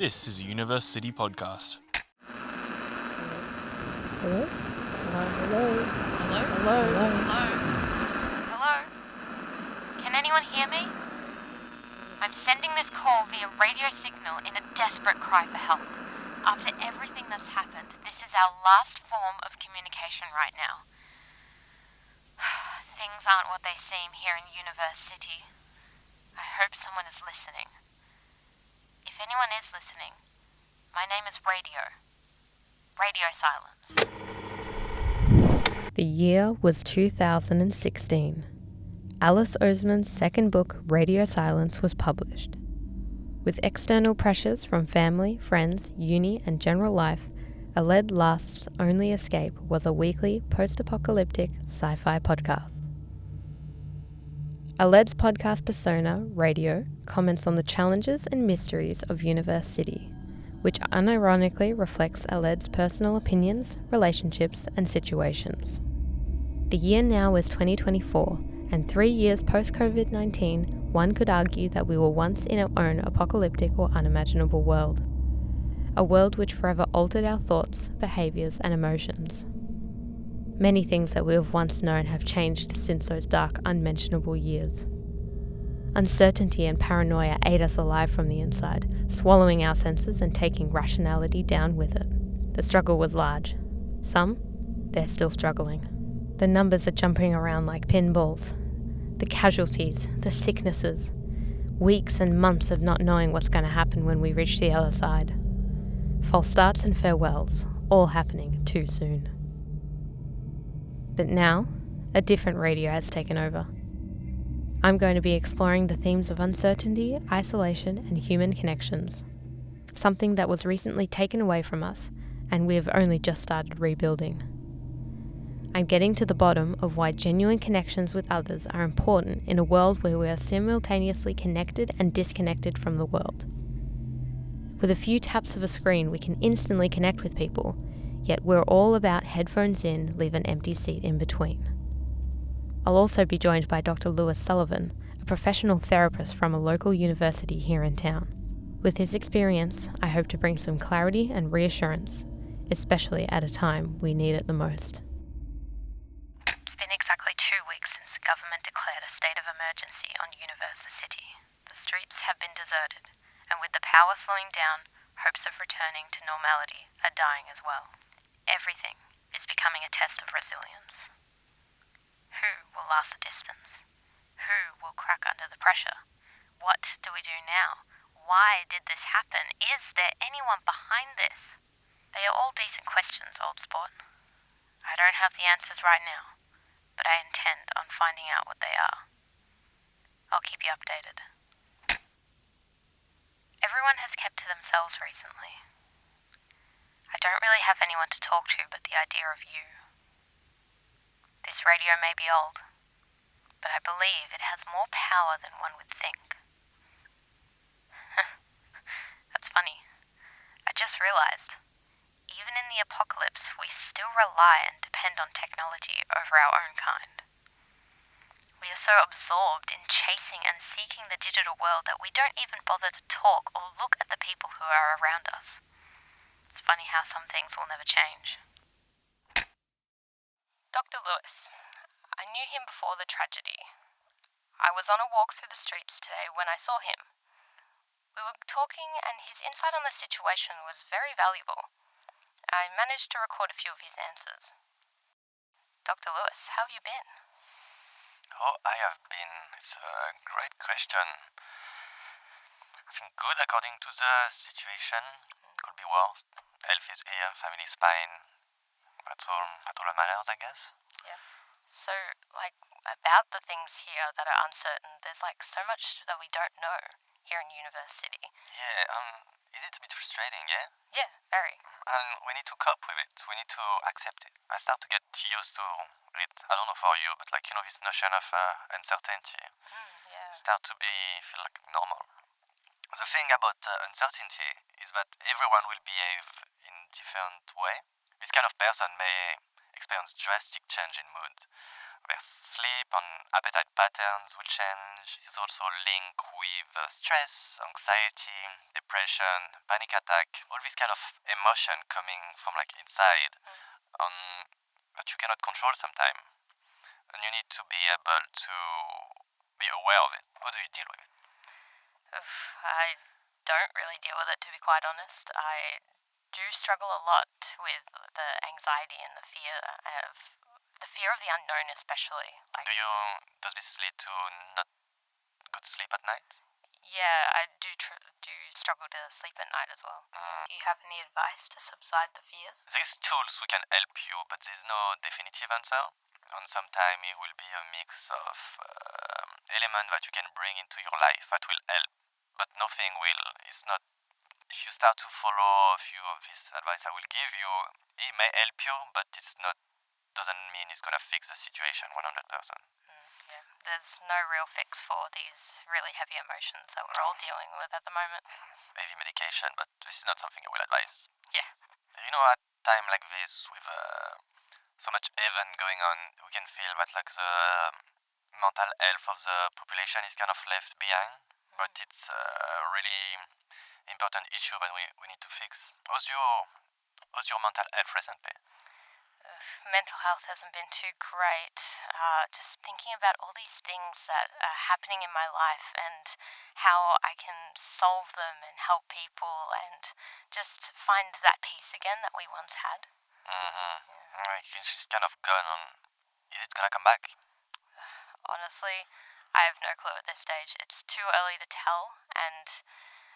This is a Universe City podcast. Hello? Hello? Hello? Hello? Hello? Hello? Can anyone hear me? I'm sending this call via radio signal in a desperate cry for help. After everything that's happened, this is our last form of communication right now. Things aren't what they seem here in Universe City. I hope someone is listening. If anyone is listening, my name is Radio. Radio Silence. The year was 2016. Alice Oseman's second book, Radio Silence, was published. With external pressures from family, friends, uni, and general life, Aled Last's only escape was a weekly post-apocalyptic sci-fi podcast. Aled's podcast persona, Radio, comments on the challenges and mysteries of Universe City, which unironically reflects Aled's personal opinions, relationships, and situations. The year now is 2024, and 3 years post-COVID-19, one could argue that we were once in our own apocalyptic or unimaginable world. A world which forever altered our thoughts, behaviours, and emotions. Many things that we have once known have changed since those dark, unmentionable years. Uncertainty and paranoia ate us alive from the inside, swallowing our senses and taking rationality down with it. The struggle was large. Some, they're still struggling. The numbers are jumping around like pinballs. The casualties, the sicknesses, weeks and months of not knowing what's going to happen when we reach the other side. False starts and farewells, all happening too soon. But now, a different radio has taken over. I'm going to be exploring the themes of uncertainty, isolation, and human connections. Something that was recently taken away from us, and we have only just started rebuilding. I'm getting to the bottom of why genuine connections with others are important in a world where we are simultaneously connected and disconnected from the world. With a few taps of a screen, we can instantly connect with people, yet we're all about headphones in, leave an empty seat in between. I'll also be joined by Dr. Lewis Sullivan, a professional therapist from a local university here in town. With his experience, I hope to bring some clarity and reassurance, especially at a time we need it the most. It's been exactly 2 weeks since the government declared a state of emergency on Universe City. The streets have been deserted, and with the power slowing down, hopes of returning to normality are dying as well. Everything is becoming a test of resilience. Who will last the distance? Who will crack under the pressure? What do we do now? Why did this happen? Is there anyone behind this? They are all decent questions, old sport. I don't have the answers right now, but I intend on finding out what they are. I'll keep you updated. Everyone has kept to themselves recently. I don't really have anyone to talk to but the idea of you. This radio may be old, but I believe it has more power than one would think. That's funny. I just realized, even in the apocalypse, we still rely and depend on technology over our own kind. We are so absorbed in chasing and seeking the digital world that we don't even bother to talk or look at the people who are around us. It's funny how some things will never change. Dr. Lewis. I knew him before the tragedy. I was on a walk through the streets today when I saw him. We were talking and his insight on the situation was very valuable. I managed to record a few of his answers. Dr. Lewis, how have you been? Oh, I have been. It's a great question. I think good according to the situation. Could be worse. Health is here, family is fine. That's all that matters, I guess. Yeah. So, about the things here that are uncertain, there's so much that we don't know here in Universe City. Yeah, is it a bit frustrating, yeah? Yeah, very. And we need to cope with it. We need to accept it. I start to get used to it. I don't know for you, but this notion of uncertainty Yeah. start to feel like normal. The thing about uncertainty is that everyone will behave in different way. This kind of person may experience drastic change in mood. their sleep and appetite patterns will change. This is also linked with stress, anxiety, depression, panic attack, all this kind of emotion coming from like inside that you cannot control sometimes. And you need to be able to be aware of it. How do you deal with it? I don't really deal with it, to be quite honest. I do struggle a lot with the anxiety and the fear of the unknown, especially. Does this lead to not good sleep at night? Yeah, I do struggle to sleep at night as well. Do you have any advice to subside the fears? These tools we can help you, but there's no definitive answer. And sometimes it will be a mix of elements that you can bring into your life that will help, but nothing will. It's not. If you start to follow a few of this advice I will give you, it may help you, but it's not. Doesn't mean it's gonna fix the situation 100%. Yeah, there's no real fix for these really heavy emotions that we're all dealing with at the moment. Heavy medication, but this is not something I will advise. Yeah. You know, at time like this, with so much event going on, we can feel that like the mental health of the population is kind of left behind. But it's a really important issue that we need to fix. How's your mental health recently? Mental health hasn't been too great. Just thinking about all these things that are happening in my life and how I can solve them and help people and just find that peace again that we once had. Like, she's kind of gone on. Is it gonna come back? Honestly, I have no clue at this stage. It's too early to tell, and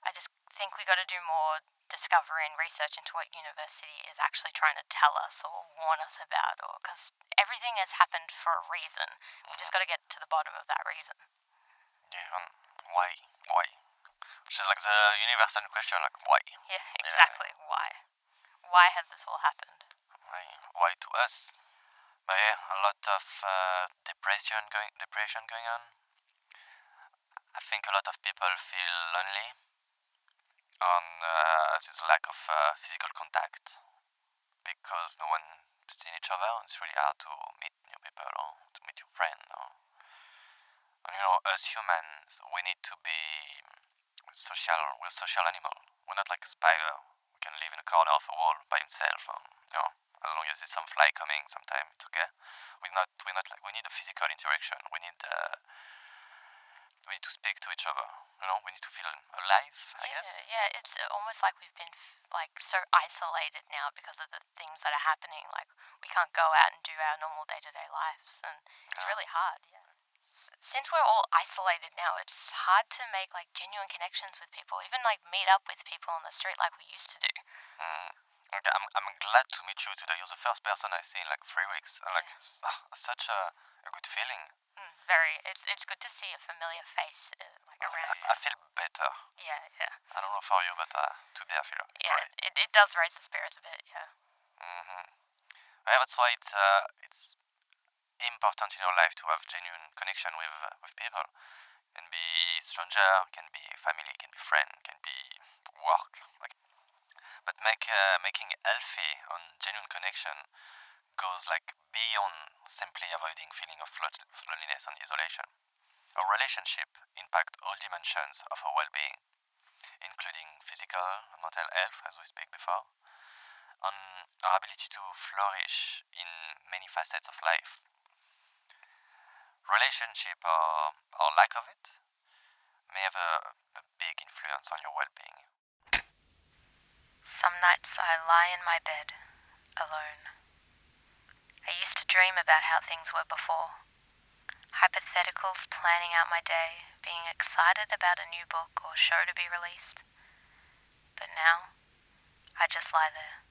I just think we got to do more discovery and research into what university is actually trying to tell us or warn us about, or because everything has happened for a reason. We just got to get to the bottom of that reason. Yeah, why? She's like the universal question, like why? Yeah, exactly. Yeah. Why has this all happened? Why to us? But yeah, a lot of depression going on. I think a lot of people feel lonely on this lack of physical contact because no one sees each other. It's really hard to meet new people or to meet your friend. And you know, as humans, we need to be social. We're a social animal. We're not like a spider. We can live in a corner of a wall by himself. As long as there's some fly coming, sometime it's okay. We're not like, we need a physical interaction. We need to speak to each other. We need to feel alive, I guess. Yeah, it's almost like we've been so isolated now because of the things that are happening. Like, we can't go out and do our normal day-to-day lives, and it's really hard, yeah. Since we're all isolated now, it's hard to make like genuine connections with people, even like meet up with people on the street like we used to do. Okay, I'm glad to meet you today. You're the first person I've seen in like 3 weeks, and like it's such a good feeling. Very. It's good to see a familiar face like around. I feel better. Yeah. I don't know for you, but today I feel great. It does raise the spirits a bit. Yeah. Yeah, that's why it's important in your life to have genuine connection with people. Can be stranger, can be family, can be friend, can be work. But making healthy and genuine connection goes like beyond simply avoiding feeling of loneliness and isolation. Our relationship impact all dimensions of our well-being, including physical and mental health, as we speak before, and our ability to flourish in many facets of life. Relationship or lack of it may have a big influence on your well-being. Some nights I lie in my bed, alone. I used to dream about how things were before. Hypotheticals, planning out my day, being excited about a new book or show to be released. But now, I just lie there,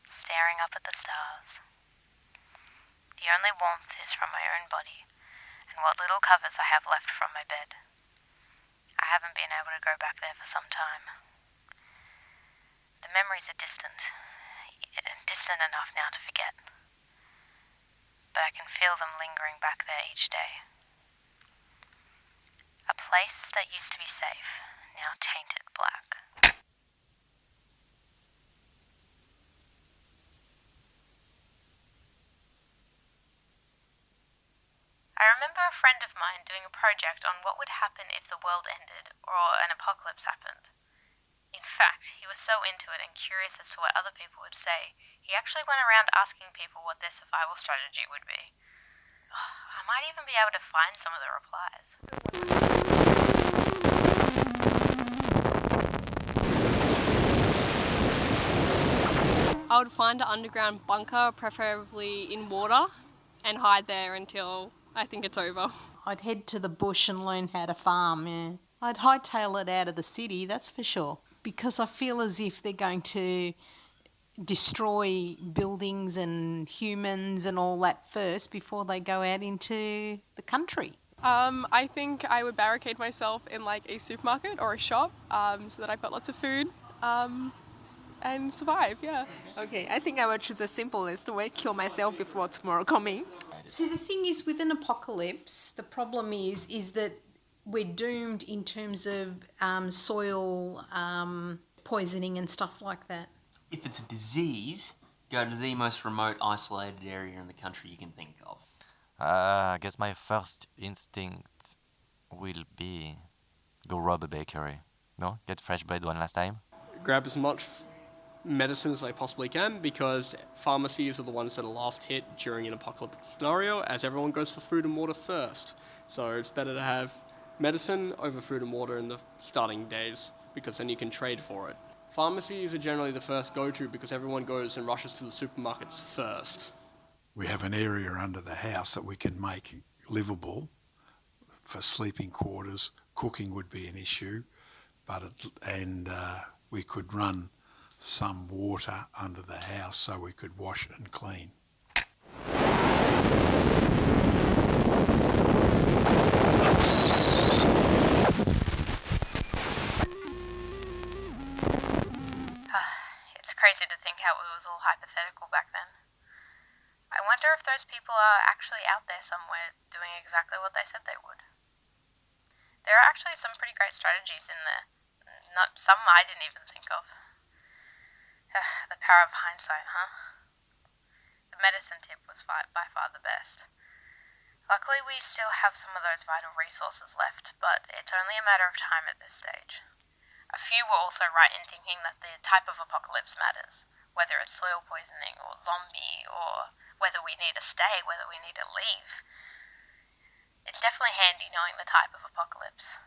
staring up at the stars. The only warmth is from my own body and what little covers I have left from my bed. I haven't been able to go back there for some time. The memories are distant enough now to forget. But I can feel them lingering back there each day. A place that used to be safe, now tainted black. I remember a friend of mine doing a project on what would happen if the world ended or an apocalypse happened. In fact, he was so into it and curious as to what other people would say, he actually went around asking people what their survival strategy would be. I might even be able to find some of the replies. I would find an underground bunker, preferably in water, and hide there until I think it's over. I'd head to the bush and learn how to farm, yeah. I'd hightail it out of the city, that's for sure, because I feel as if they're going to destroy buildings and humans and all that first before they go out into the country. I think I would barricade myself in like a supermarket or a shop so that I've got lots of food and survive, yeah. Okay, I think I would choose the simplest way, kill myself before tomorrow coming. See, the thing is, with an apocalypse, the problem is that we're doomed in terms of soil poisoning and stuff like that. If it's a disease, go to the most remote, isolated area in the country you can think of. I guess my first instinct will be go rob a bakery. No? Get fresh bread one last time. Grab as much medicine as I possibly can, because pharmacies are the ones that are last hit during an apocalyptic scenario, as everyone goes for food and water first. So it's better to have medicine over food and water in the starting days, because then you can trade for it. Pharmacies are generally the first go-to because everyone goes and rushes to the supermarkets first. We have an area under the house that we can make livable for sleeping quarters. Cooking would be an issue, and we could run some water under the house so we could wash it and clean. It's crazy to think how it was all hypothetical back then. I wonder if those people are actually out there somewhere doing exactly what they said they would. There are actually some pretty great strategies in there. Not some I didn't even think of. The power of hindsight, huh? The medicine tip was by far the best. Luckily, we still have some of those vital resources left, but it's only a matter of time at this stage. A few were also right in thinking that the type of apocalypse matters, whether it's soil poisoning or zombie, or whether we need to stay, whether we need to leave. It's definitely handy knowing the type of apocalypse.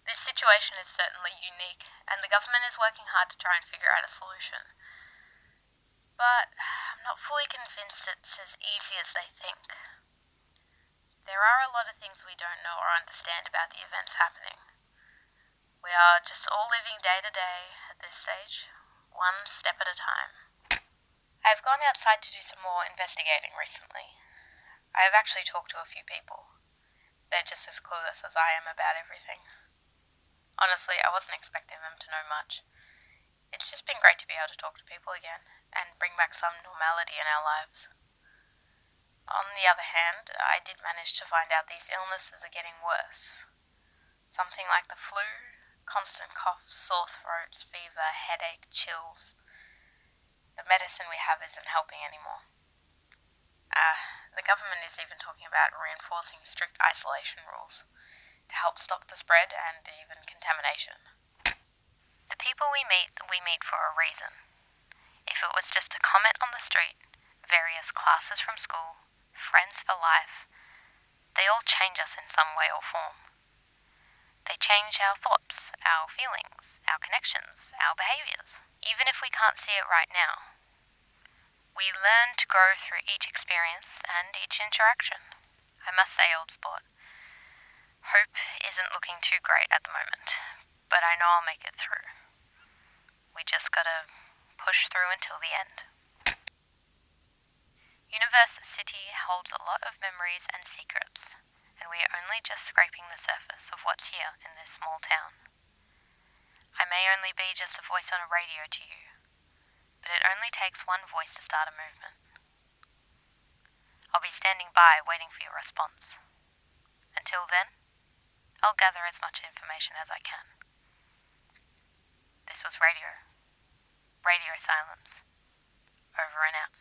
This situation is certainly unique, and the government is working hard to try and figure out a solution. But I'm not fully convinced it's as easy as they think. There are a lot of things we don't know or understand about the events happening. We are just all living day to day at this stage, one step at a time. I have gone outside to do some more investigating recently. I have actually talked to a few people. They're just as clueless as I am about everything. Honestly, I wasn't expecting them to know much. It's just been great to be able to talk to people again and bring back some normality in our lives. On the other hand, I did manage to find out these illnesses are getting worse. Something like the flu, constant coughs, sore throats, fever, headache, chills. The medicine we have isn't helping anymore. The government is even talking about reinforcing strict isolation rules to help stop the spread and even contamination. The people we meet for a reason. If it was just a comment on the street, various classes from school, friends for life, they all change us in some way or form. They change our thoughts, our feelings, our connections, our behaviours, even if we can't see it right now. We learn to grow through each experience and each interaction. I must say, old sport, hope isn't looking too great at the moment, but I know I'll make it through. We just gotta push through until the end. Universe City holds a lot of memories and secrets, and we are only just scraping the surface of what's here in this small town. I may only be just a voice on a radio to you, but it only takes one voice to start a movement. I'll be standing by waiting for your response. Until then, I'll gather as much information as I can. This was Radio Silence. Over and out.